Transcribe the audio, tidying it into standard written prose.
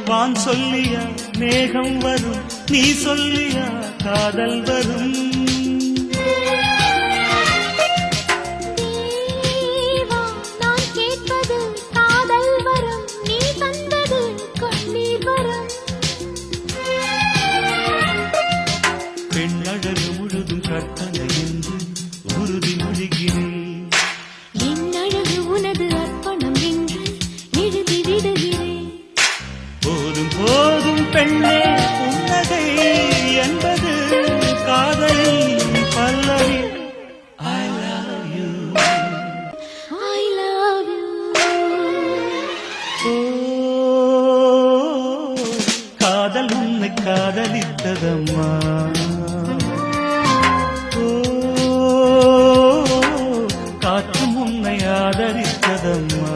வான் சொல்லியா மேகம் வரும், நீ சொல்லியா காதல் வரும். நான் கேட்பது காதல் வரும், நீ தந்தது கண்ணீர் வரும். பெண்ணழகு முழுதும் கற்பனை என்று உறுதி மொழிகிறேன். என் அழகு உனது அர்ப்பணம் என்று எழுதி விடுகிறேன். போதும் போதும் பெண்ணே புன்னகை என்பது காதலின் பல்லவி. I love you. I love you. ஓ, காதல் உன்னை காதலித்ததம்மா. ஓ, காற்று உன்னை ஆதரித்ததம்மா.